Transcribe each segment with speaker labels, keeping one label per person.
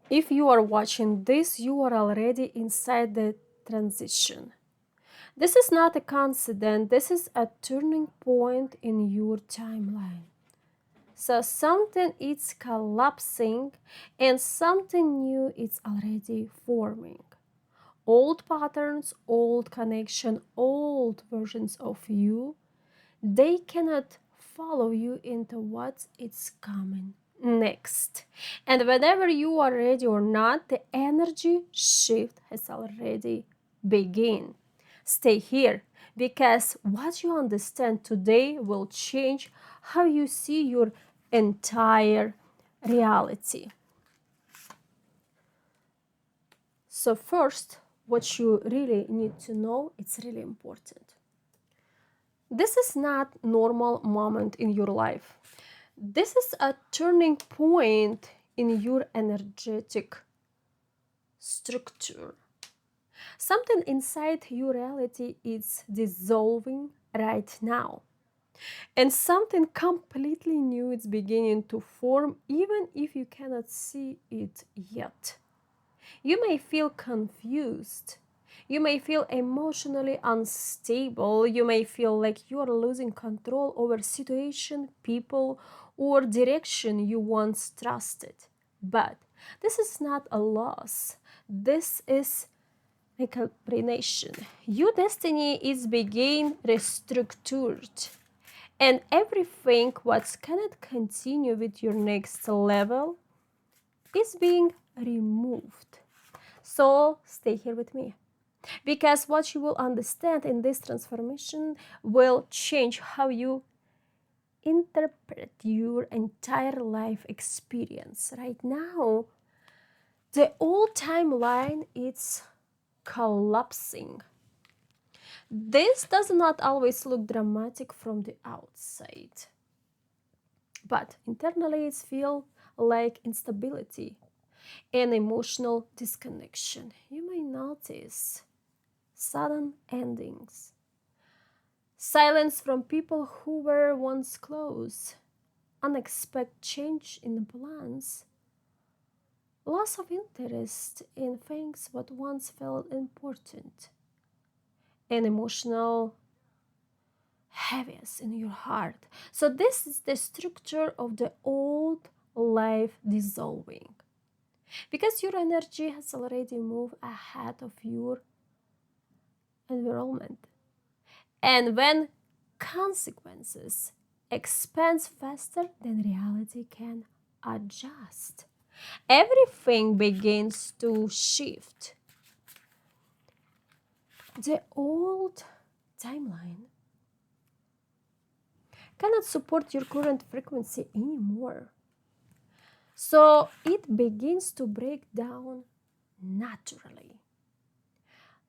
Speaker 1: If you are watching this, you are already inside the transition. This is not a coincidence, this is a turning point in your timeline. So something is collapsing and something new is already forming. Old patterns, old connection, old versions of you, they cannot follow you into what is coming next. And whenever you are ready or not, the energy shift has already begun. Stay here because what you understand today will change how you see your entire reality. So first, what you really need to know, it's really important. This is not normal moment in your life. This is a turning point in your energetic structure. Something inside your reality is dissolving right now. And something completely new is beginning to form, even if you cannot see it yet. You may feel confused. You may feel emotionally unstable. You may feel like you are losing control over situation, people, or direction you once trusted. But this is not a loss. This is recalibration. Your destiny is being restructured. And everything what cannot continue with your next level is being removed. So stay here with me. Because what you will understand in this transformation will change how you interpret your entire life experience. Right now, the old timeline is collapsing. This does not always look dramatic from the outside, but internally it feels like instability and emotional disconnection. You may notice sudden endings, silence from people who were once close, unexpected change in plans, loss of interest in things what once felt important, and emotional heaviness in your heart. So this is the structure of the old life dissolving. Because your energy has already moved ahead of your environment. And when consequences expand faster than reality can adjust, everything begins to shift. The old timeline cannot support your current frequency anymore. So it begins to break down naturally.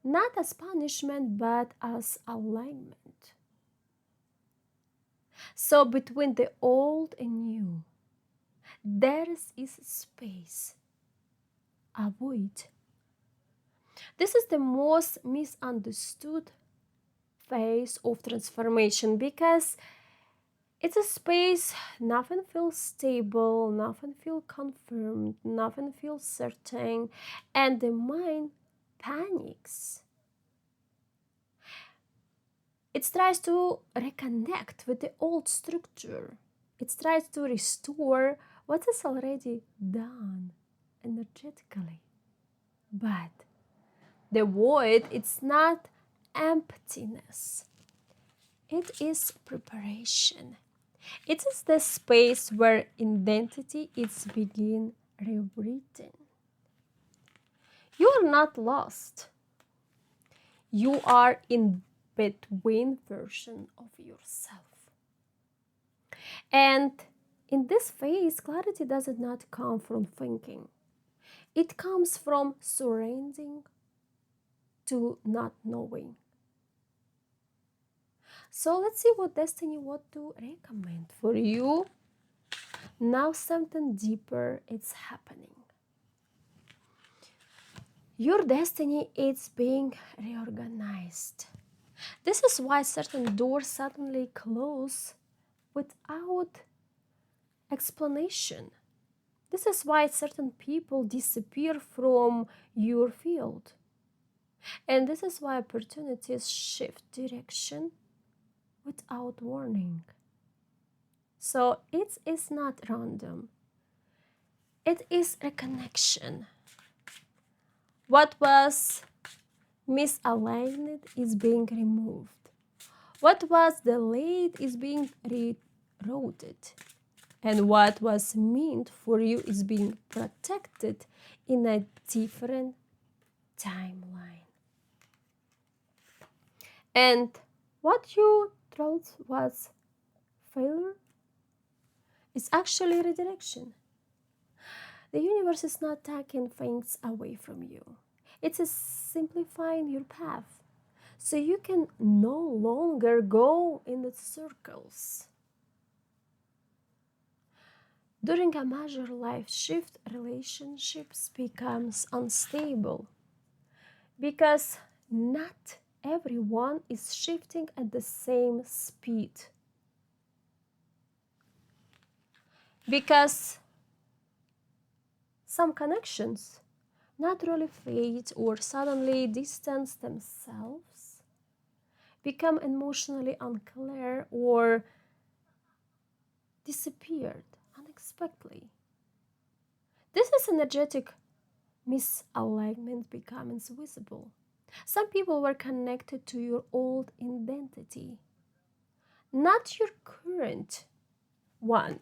Speaker 1: Not as punishment, but as alignment. So between the old and new, there is space, a void. This is the most misunderstood phase of transformation because it's a space nothing feels stable, nothing feels confirmed, nothing feels certain, and the mind panics. It tries to reconnect with the old structure. It tries to restore what is already done energetically. But the void, it's not emptiness. It is preparation. It is the space where identity is being rewritten. You are not lost. You are in between version of yourself. And in this phase, clarity does not come from thinking. It comes from surrendering to not knowing. So let's see what destiny want to recommend for you. Now something deeper is happening. Your destiny is being reorganized. This is why certain doors suddenly close without explanation. This is why certain people disappear from your field. And this is why opportunities shift direction without warning. So it is not random. It is a connection. What was misaligned is being removed. What was delayed is being rerouted. And what was meant for you is being protected in a different timeline. And what you thought was failure is actually redirection. The universe is not taking things away from you. It is simplifying your path so you can no longer go in the circles. During a major life shift, relationships becomes unstable because not everyone is shifting at the same speed. Because some connections naturally fade or suddenly distance themselves, become emotionally unclear, or disappeared unexpectedly. This is energetic misalignment becomes visible. Some people were connected to your old identity, not your current one.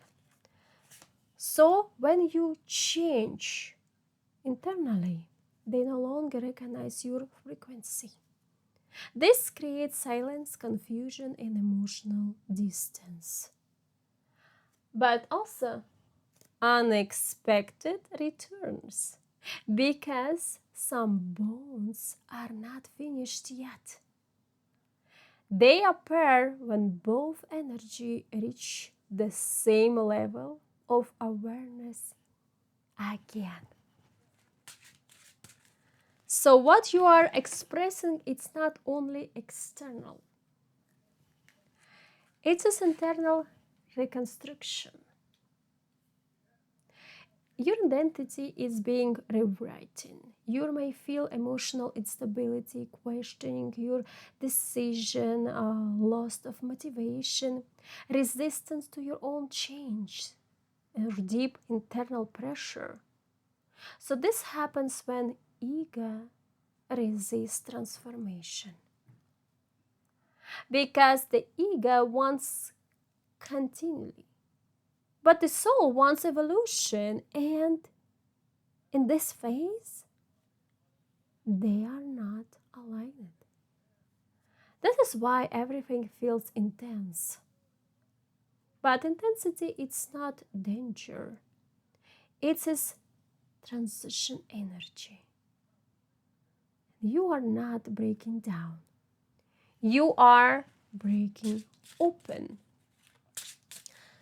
Speaker 1: So when you change internally, they no longer recognize your frequency. This creates silence, confusion, and emotional distance. But also unexpected returns because some bonds are not finished yet. They appear when both energy reach the same level of awareness again. So what you are expressing, it's not only external. It is internal reconstruction. Your identity is being rewritten. You may feel emotional instability, questioning your decision, loss of motivation, resistance to your own change, or deep internal pressure. So this happens when ego resists transformation. Because the ego wants continually. But the soul wants evolution, and in this phase, they are not aligned. This is why everything feels intense. But intensity, it's not danger. It is transition energy. You are not breaking down. You are breaking open.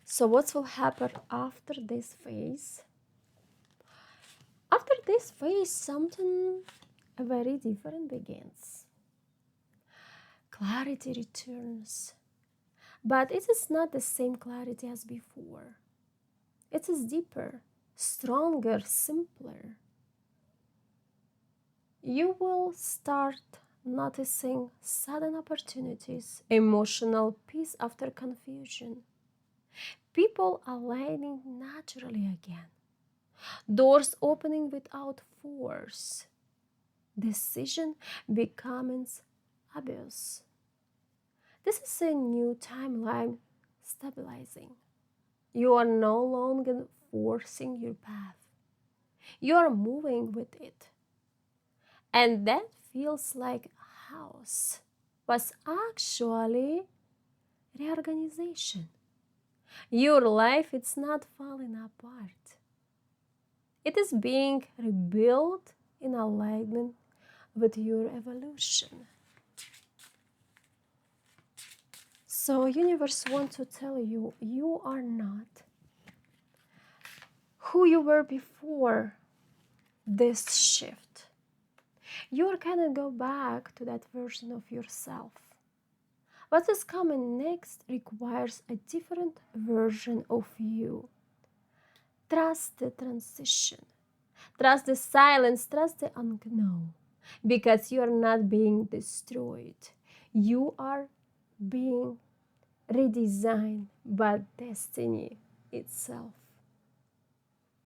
Speaker 1: So what will happen after this phase? After this phase, something very different begins. Clarity returns, but it is not the same clarity as before. It is deeper, stronger, simpler. You will start noticing sudden opportunities, emotional peace after confusion, people aligning naturally again, doors opening without force, decision becomes obvious. This is a new timeline stabilizing. You are no longer forcing your path. You are moving with it. And that feels like a house was actually reorganization. Your life is not falling apart. It is being rebuilt in alignment with your evolution. So universe wants to tell you, you are not who you were before this shift. You cannot go back to that version of yourself. What is coming next requires a different version of you. Trust the transition. Trust the silence. Trust the unknown. Because you are not being destroyed. You are being redesigned by destiny itself.